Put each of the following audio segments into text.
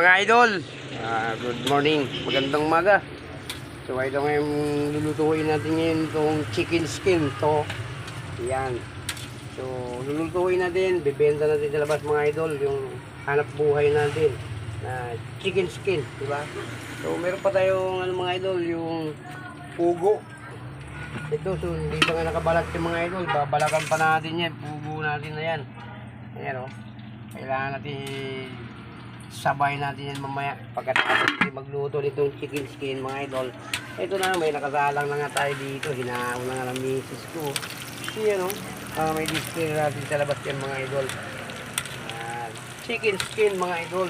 Mga idol, good morning, magandang umaga. So ito ngayon lulutuin natin ngayon itong chicken skin to. Yan. So lulutuin natin, bibenta natin sa labas mga idol yung hanap buhay natin na chicken skin, di ba? So meron pa tayong mga idol, yung pugo. Ito, so hindi pa nga nakabalat yung mga idol, babalakan pa natin yan, pugo natin na yan. Ayan o, kailangan natin sabay natin yan mamaya pagkatapos magluto nitong chicken skin mga idol. Ito na, may nakasalang na nga tayo dito, hinaon na nga ng misis ko. Yan o, may display natin sa labas yan mga idol. Chicken skin mga idol.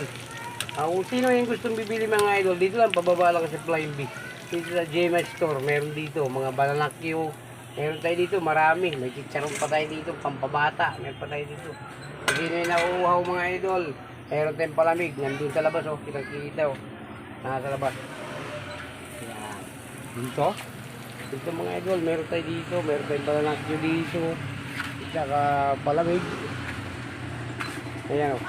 Kung sino yung gustong bibili mga idol, dito lang, pababa lang sa Flying Bee. Dito sa GMA Store, meron dito mga bananakyo, meron tayo dito marami, may chicharon pa tayo dito, pampabata, meron pa tayo dito. Hindi na yung nauuhaw mga idol, meron tayong palamig, nandun sa labas oh, kitang-kita oh, nasa labas. Yan. Dito mga idol, meron tayo dito, meron tayong bananakyo dito, saka palamig. Ayan oh,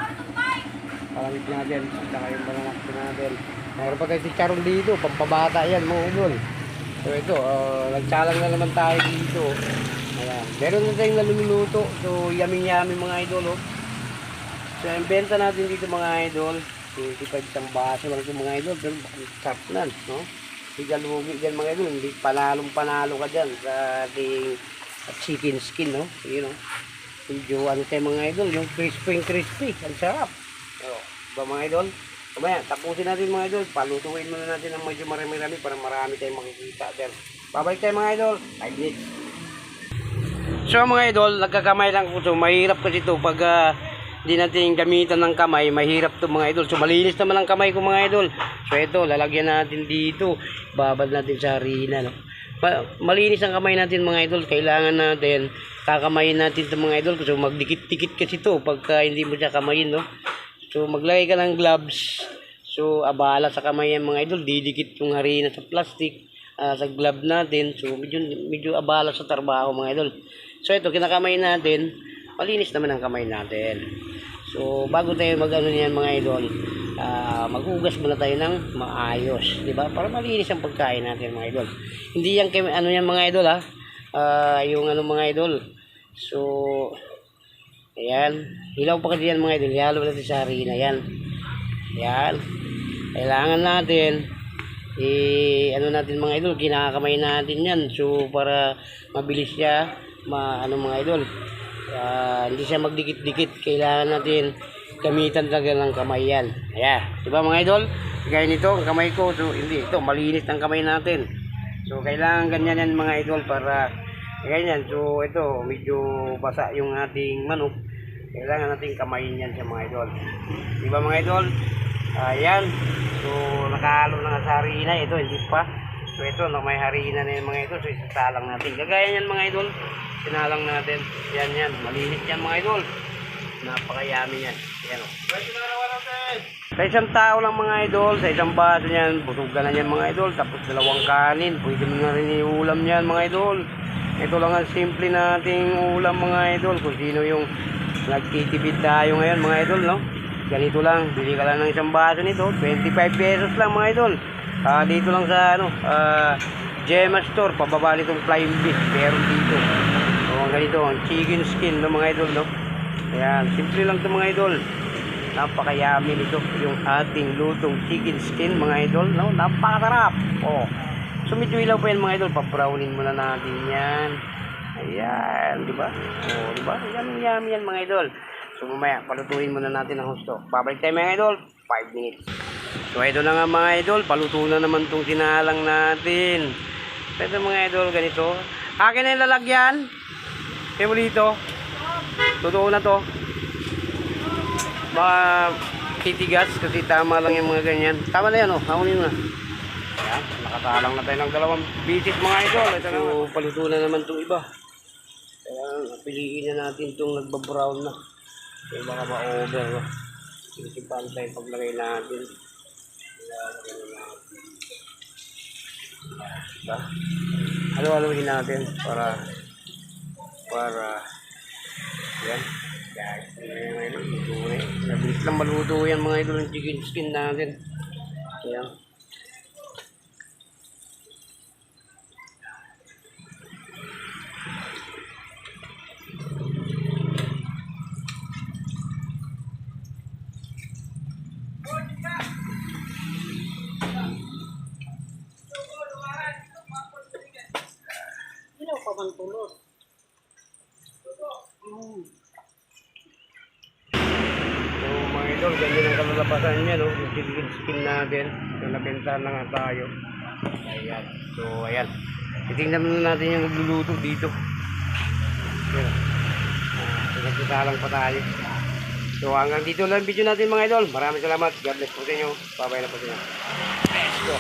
palamig natin, saka yung bananakyo natin. Meron pa tayo si Charon dito, pampabata yan mga idol. So ito, nagsalang na naman tayo dito. Ayan. Meron na tayong naluluto. So yummy mga idol. Oh. So yung benta natin dito mga idol, 25 isang baso lang ito mga idol. Pero sarap na, no? Hindi ka lugi dyan mga idol. Hindi panalo ka dyan sa ating chicken skin, no? Yun, no? Medyo ano tayo mga idol, yung crispy. Ang sarap. So, diba mga idol? Kumaya, tapusin natin mga idol, palutuin muna natin ng medyo marami-rami para marami tayong makikita. Then, babalik tayo mga idol, 5 minutes. So mga idol, nagkakamay lang ko. So mahirap kasi ito pag di natin gamitan ng kamay, mahirap to mga idol. So malinis naman ang kamay ko mga idol. So ito, lalagyan natin dito, babad natin sa harina. No? Malinis ang kamay natin mga idol, kailangan natin kakamayin natin ito mga idol. So magdikit-dikit kasi ito pagka hindi mo siya kamayin. No? So maglagay ka ng gloves. So abala sa kamay yan mga idol, didikit yung harina sa plastic, sa glove natin. So medyo abala sa trabaho mga idol. So ito kinakamay natin, malinis naman ang kamay natin. So bago tayo mag-ano niyan mga idol, maghugas muna tayo ng maayos, di ba? Para malinis ang pagkain natin mga idol. Hindi yan ano yan mga idol yung ano mga idol. So ayan, hilaw pa kasi yan mga idol, ihalo natin sa harina yan. Ayan, kailangan natin ano natin mga idol, kinakamay natin yan. So para mabilis siya ano mga idol, hindi siya magdikit-dikit, kailangan natin gamitan talaga ng kamay yan. Ayan, diba mga idol, gaya nito ang kamay ko. So hindi, ito malinis ang kamay natin. So kailangan ganyan yan mga idol para ganyan. So ito medyo basa yung ating manok, kailangan natin kamayin yan sa mga idol, diba mga idol. Ayan, so nakahalo na sa harina, ito hindi pa. So ito na may harina na yung mga idol, so isasalang natin kagaya yan mga idol, sinalang natin yan, malinis yan mga idol, napakayami yan. Ayan, oh. Sa isang tao lang mga idol, sa isang baso yan, butugan na yan mga idol, tapos dalawang kanin, pwede mo na rin iulam yan mga idol. Ito lang ang simple nating ulam mga idol. Kung sino yung nagtitipid tayo ngayon mga idol, no? Ganito lang, bili ka lang ng isang baso nito, 25 pesos lang mga idol. Dito lang sa GMA Store, pababa nitong Flying Bee, meron dito. So ganito, ang chicken skin no mga idol, no? Ayan, simple lang ito mga idol. Napakayami nito, yung ating lutong chicken skin mga idol, no? Napakasarap. Oh. So medyo ilaw pa yan mga idol, pa-brownin muna natin yan. Ayan, di ba? Oh, di ba? Yummy yan mga idol. So mamaya, palutuin muna natin ang husto. Babalik tayo mga idol, 5 minutes. So ito na nga mga idol, paluto na naman itong sinalang natin. So ito mga idol, ganito. Akin na yung lalagyan. Kaya mo dito. Totoo na to. Baka titigas kasi tama lang yung mga ganyan. Tama na yan oh, hamunin mo na. Ayan, nakatalang na tayo ng dalawang bisit mga idol. Ito na, paluto na naman itong iba. Kaya piliin na natin itong nagbabrown na. Kaya baka ma-over. No? Sisipan tayo paglagay natin. Halo-haloin natin para yan. Guys, ayan, luto na eh. Nabilis lang maluto yan mga idol ng chicken skin natin. Ayan. Ilaw pa man tulog. So mga idol, ganyan ang kalalabasan niya, no? Yung chicken skin natin. So nabentahan na nga tayo. Ayan. So ayan. Titingnan muna natin yung nagluluto dito. Ayan. Nagsasalang pa tayo. So hanggang dito lang video natin mga idol. Maraming salamat. God bless po sa inyo. Bye-bye na po sa inyo. Let's go.